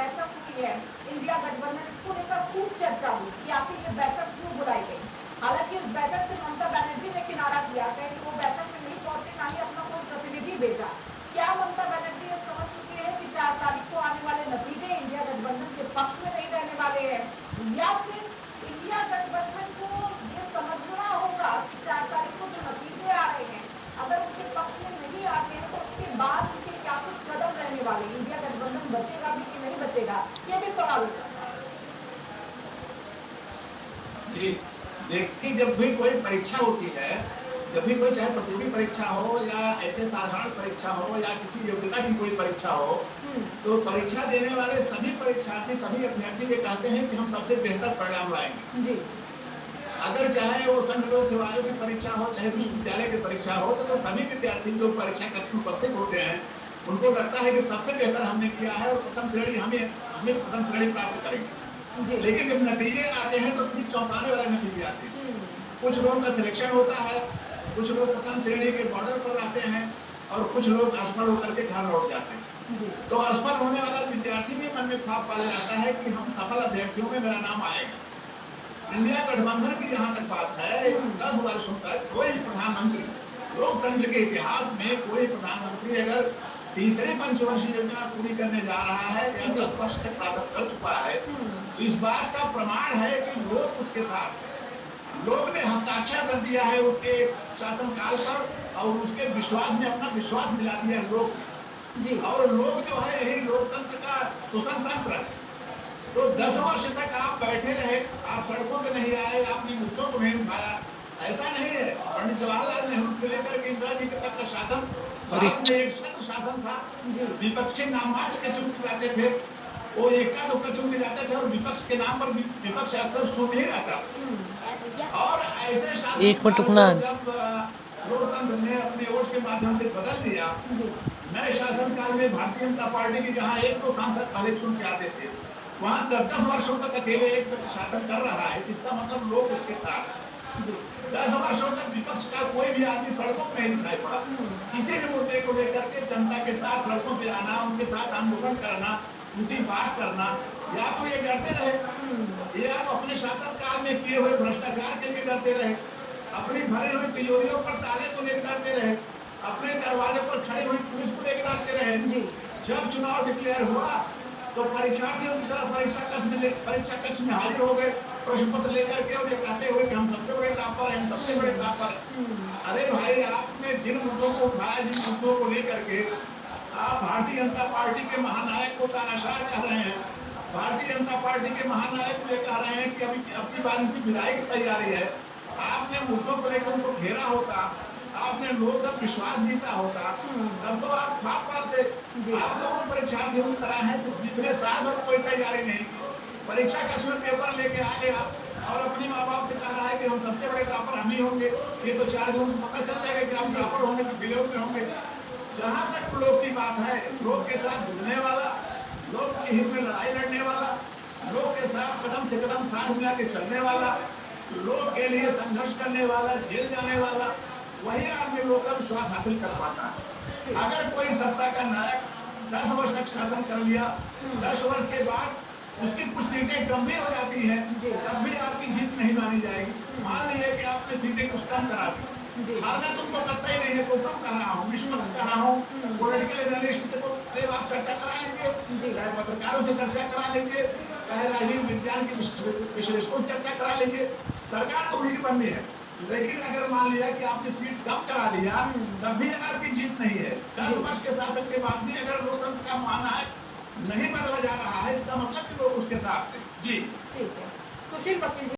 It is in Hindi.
बैठक हुई है इंडिया गठबंधन, इसको लेकर खूब चर्चा हुई कि आखिर ये बैठक क्यों बुलाई गई। हालांकि इस बैठक से ममता बनर्जी ने किनारा किया, कहीं वो बैठक में नहीं पहुंचे, ना ही अपना कोई प्रतिनिधि भेजा। क्या ममता बनर्जी ये समझ चुकी है कि 4 तारीख को आने वाले नतीजे इंडिया गठबंधन के पक्ष में नहीं रहने वाले हैं, या फिर इंडिया गठबंधन को ये समझना होगा कि 4 तारीख को जो नतीजे आ रहे हैं अगर उनके पक्ष में नहीं आते हैं तो उसके बाद उनके क्या कुछ कदम रहने वाले, इंडिया गठबंधन बचेगा भी कि नहीं बचेगा, ये भी सवाल उठा है। जी देखिए, जब भी कोई परीक्षा होती है, जब भी कोई चाहे प्रतियोगी परीक्षा हो या ऐसे साधारण परीक्षा हो या किसी योग्यता की कोई परीक्षा हो, तो परीक्षा देने वाले सभी परीक्षार्थी, सभी अभ्यर्थी ये कहते हैं कि हम सबसे बेहतर परिणाम लाएंगे। जी। अगर चाहे वो संघ लोक सेवा आयोग की परीक्षा हो, चाहे विश्वविद्यालय की परीक्षा हो, तो सभी विद्यार्थी जो परीक्षा कक्ष में उपस्थित होते हैं उनको लगता है कि सबसे बेहतर हमने किया है और प्रथम श्रेणी हमें प्रथम श्रेणी प्राप्त करेंगे। लेकिन जब नतीजे आते हैं तो ठीक चौंकाने वाले नतीजे आते हैं। कुछ लोगों का सिलेक्शन होता है, कुछ लोग प्रथम श्रेणी के बॉर्डर पर आते हैं और कुछ लोग असफल होकर के घर लौट जाते हैं। तो असफल होने वाला विद्यार्थी भी मन में ख्वाब पाला जाता है कि हम सफल अभ्यर्थियों में मेरा नाम आएगा। इंडिया गठबंधन की जहां तक बात है, 10 वर्षों तक कोई प्रधानमंत्री, लोकतंत्र के इतिहास में कोई प्रधानमंत्री अगर तीसरी पंचवर्षीय योजना पूरी करने जा रहा है या 10 वर्ष तक प्रारंभ कर चुका है, तो इस बात का प्रमाण है कि लोग उसके साथ, लोग ने हस्ताक्षर कर दिया है उसके शासनकाल पर और उसके विश्वास में अपना विश्वास मिला दिया है लोग जी। और लोग जो है यही लोकतंत्र का शोषण तंत्र है। तो 10 वर्ष तक आप बैठे रहे, आप सड़कों पे नहीं आए, आपने मुद्दों को नहीं उठाया, ऐसा नहीं है। पंडित जवाहरलाल नेहरू से लेकर के इंदिरा जी तक का शासन भारत में एक शब्द शासन था। विपक्षी नामांकित कचू मिलाते थे, वो एका तो कचू मिलाते थे और विपक्ष के नाम पर विपक्ष अक्सर सुन ही रहता। और ऐसे शासन एक मिनट रुकना। लोकतंत्र ने अपने वोट के माध्यम से बदल दिया। नए शासन काल में भारतीय जनता पार्टी की जहाँ एक तो सांसद पहले चुन के आते थे, वहां 10 वर्षों तक अकेले एक शासन कर रहा है, जिसका मतलब लोग उसके साथ 10 वर्षों तक विपक्ष का कोई भी आदमी सड़कों पर नहीं दिखाई पड़ा। किसी भी मुद्दे को लेकर के जनता के साथ सड़कों पे आना, उनके साथ आंदोलन करना, उनकी बात करना, या तो ये डरते रहे या तो अपने शासन काल में किए हुए भ्रष्टाचार के लिए डरते रहे, अपनी भरी हुई तिजोरियों पर ताले को लेकर डरते रहे, अपने दरवाजे पर खड़ी हुई पुलिस को लेकर डरते रहे। जब चुनाव डिक्लेयर हुआ तो परीक्षार्थियों की तरफ परीक्षा कक्ष में हाजिर हो गए प्रश्न पत्र लेकर के और ये कहते हुए कि हम सबसे बड़े टॉपर हैं, हम सबसे बड़े टॉपर। अरे भाई, आपने जिन मुद्दों को उठाया, जिन मुद्दों को लेकर के आप भारतीय जनता पार्टी के महानायक को तानाशाह कह रहे हैं, भारतीय जनता पार्टी के महानायक को ये कह रहे हैं कि अभी अब की बार उनकी विदाई की तैयारी है। आपने मुद्दों को लेकर उनको घेरा होता, आपने लोगों का विश्वास जीता होता, तब तो आप ख्वाब पाते। आप तो उन परीक्षार्थियों की तरह हैं तो पिछले साल भर कोई तैयारी नहीं, परीक्षा कक्ष में पेपर लेके आ गए आप और अपने माँ बाप से कह रहा है कि हम सबसे बड़े टॉपर हम ही होंगे। ये तो 4 जून को पता चल जाएगा कि आप टॉपर होंगे कि फेलियर में होंगे। जहां तक लोग की बात है, लोग के साथ जुड़ने वाला, लोग के हित में लड़ाई लड़ने वाला, लोग के साथ कदम से कदम साथ मिला के चलने वाला, लोग के लिए संघर्ष करने वाला, जेल जाने वाला, वही आदमी लोग का विश्वास हासिल कर पाता है। अगर कोई सत्ता का नायक 10 वर्ष तक शासन कर लिया, 10 वर्ष के बाद उसकी कुछ सीटें गंभीर हो जाती हैं, तब भी आपकी जीत नहीं मानी जाएगी। मान लीजिए कि आपने सीटें कुछ कम करा दी, हारना तुमको पता ही नहीं है, तो तुम कह रहा हूँ, निष्पक्ष कह रहा हूँ, पॉलिटिकल एनालिस्ट से आप चर्चा करा लीजिए, चाहे पत्रकारों से चर्चा करा लीजिए, चाहे राजनीतिक विज्ञान के विश्लेषकों से चर्चा करा लीजिए। सरकार तो भी बननी है, लेकिन अगर मान लिया कि आपने सीट कम करा लिया, तब भी आपकी जीत नहीं है। 10 वर्ष के शासन के बाद भी अगर लोकतंत्र का महानायक नहीं बदला जा रहा है, इसका मतलब कि लोग उसके साथ थे। जी ठीक है। सुशील वकील।